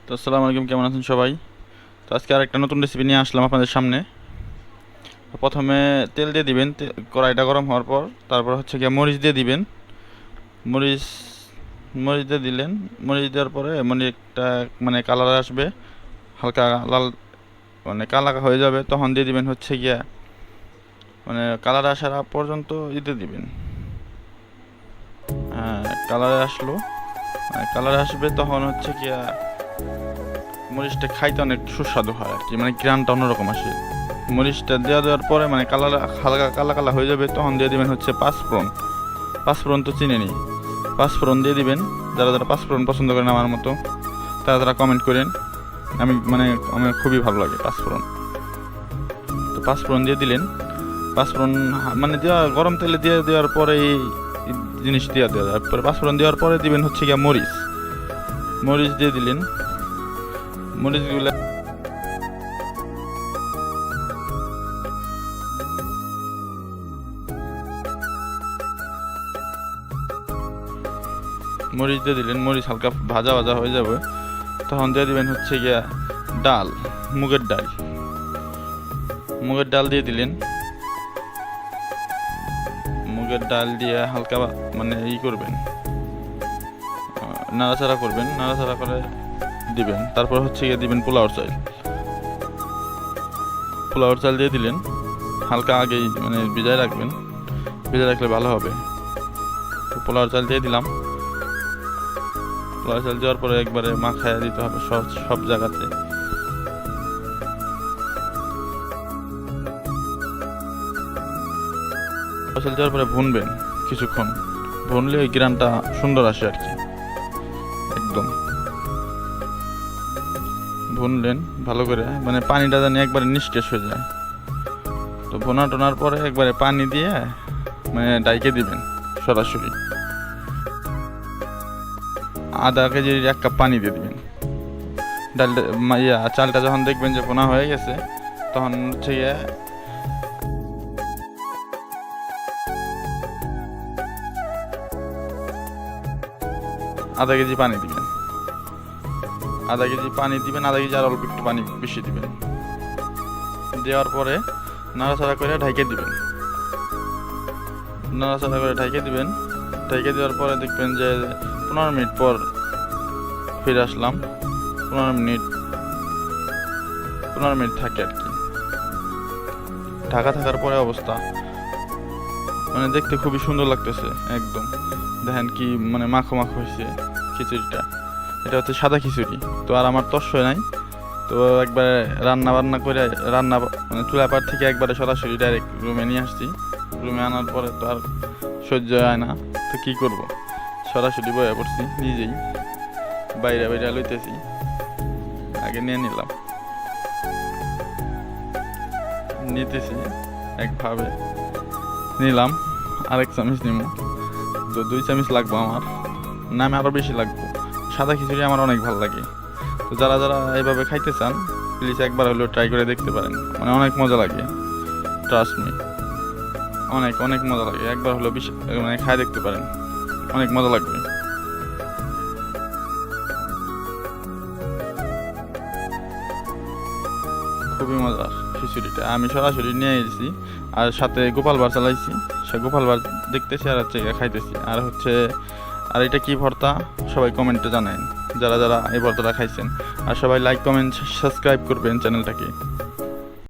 তো আসসালামু আলাইকুম, কেমন আছেন সবাই? তো আজকে আর একটা নতুন রেসিপি নিয়ে আসলাম আপনাদের সামনে। প্রথমে তেল দিয়ে দিবেন, কড়াইটা গরম হওয়ার পর তারপর হচ্ছে গিয়ে মরিচ দিয়ে দিবেন। মরিচ মরিচ দিয়ে দিলেন। মরিচ দেওয়ার পরে মরিচটা মানে কালার আসবে, হালকা লাল মানে কালা হয়ে যাবে, তখন দিয়ে দিবেন হচ্ছে গিয়া মানে কালার আসার আগ পর্যন্ত দিতে দিবেন। হ্যাঁ, কালারে আসলো, মানে কালার আসবে তখন হচ্ছে গিয়া মরিচটা খাইতে অনেক সুস্বাদু হয় আর কি, মানে গ্রানটা অন্যরকম আসে। মরিচটা দেওয়ার পরে মানে কালার হালকা কালা কালা হয়ে যাবে, তখন দিয়ে দিবেন হচ্ছে পাঁচফোড়ন। পাঁচফোড়ন তো চিনে নি, পাঁচফোড়ন দিয়ে দিবেন। যারা যারা পাঁচফোড়ন পছন্দ করেন আমার মতো, তারা তারা কমেন্ট করেন। আমার খুবই ভালো লাগে পাঁচফোড়ন। তো পাঁচফোড়ন দিয়ে দিলেন। পাঁচফোড়ন মানে দেওয়া গরম তেলে দিয়ে দেওয়ার পরে এই জিনিস দেওয়া দেওয়া তারপরে পাঁচফোড়ন দেওয়ার পরে দিবেন হচ্ছে গিয়া মরিচ। মরিচ দিয়ে দিলেন। মরিচগুলো মরিচ দিয়ে দিলেন, মরিচ হালকা ভাজা ভাজা হয়ে যাবে, তখন দিয়ে দিবেন হচ্ছে গিয়া ডাল, মুগের ডাল। মুগের ডাল দিয়ে দিলেন। মুগের ডাল দিয়ে হালকা মানে করবেন, নাড়াচাড়া করবেন, নাড়াচাড়া করে দিবেন। তারপর হচ্ছে গিয়ে দিবেন পোলাওর চাল। পোলাওর চাল দিয়ে দিলেন, হালকা আগেই মানে ভিজায় রাখবেন, ভিজায় রাখলে ভালো হবে। তো পোলাওর চাল দিয়ে দিলাম। পোলাওর চাল দেওয়ার পরে একবারে মাখায় দিতে হবে সব সব জায়গাতে। চাল দেওয়ার পরে ভুনবেন কিছুক্ষণ, ভুনলে ওই গ্রানটা সুন্দর আসে আর কি। একদম ভুনলেন ভালো করে, মানে পানিটা জানি একবারে নিষ্টেষ হয়ে যায়। তো ভোনা টোনার পরে একবারে পানি দিয়ে মানে ডাইকে দিবেন সরাসরি। আধা কেজির 1 কাপ পানি দিয়ে দিবেন। ডালটা চালটা যখন দেখবেন যে ভোনা হয়ে গেছে, তখন হচ্ছে গিয়ে আধা কেজি পানি দিবেন। আধা কেজি পানি দিবেন, আধা কেজি আর অল্প একটু পানি বেশি দিবেন। দেওয়ার পরে নাড়াচাড়া করে ঢাইকে দিবেন। নাড়াচাড়া করে ঢাইকে দিবেন। ঢাইকে দেওয়ার পরে দেখবেন যে 15 মিনিট পর ফিরে আসলাম। 15 মিনিট থাকে আর কি। ঢাকা থাকার পরে অবস্থা মানে দেখতে খুবই সুন্দর লাগতেছে একদম। দেখেন কি মানে মাখো মাখো হয়েছে খিচুড়িটা। এটা হচ্ছে সাদা খিচুড়ি। তো আর আমার তস হয় নাই, তো একবারে রান্না করে মানে চুলা পাড় থেকে একবারে সরাসরি ডাইরেক্ট রুমে নিয়ে আসছি। রুমে আনার পরে তো আর সহ্য হয় না, তো কি করব, সরাসরি বয়ে পড়ছি নিজেই। বাইরে বাইরে লইতেছি, আগে নিয়ে নিতেছি একভাবে নিলাম। আরেক চামচ নিব, তো 2 চামচ লাগবো আমার, নামে আরও বেশি লাগবো। সাদা খিচুড়ি আমার অনেক ভালো লাগে। তো যারা যারা এইভাবে খাইতে চান, প্লিজ একবার হলেও ট্রাই করে দেখতে পারেন, মানে অনেক মজা লাগে। ট্রাস্ট মি, অনেক অনেক মজা লাগে। একবার হলেও মানে খাই দেখতে পারেন, অনেক মজা লাগবে। খুবই মজার খিচুড়িটা। আমি সরাসরি নিয়ে এসেছি, আর সাথে গোপাল ভাড় চালাইছি। সে গোপাল ভাড় দেখতেছি আর হচ্ছে খাইতেছি। আর হচ্ছে আর এটা কি ভর্তা, সবাই কমেন্টে জানান যারা যারা এই ভর্তাটা খাইছেন। আর সবাই লাইক কমেন্ট সাবস্ক্রাইব করবেন চ্যানেলটাকে।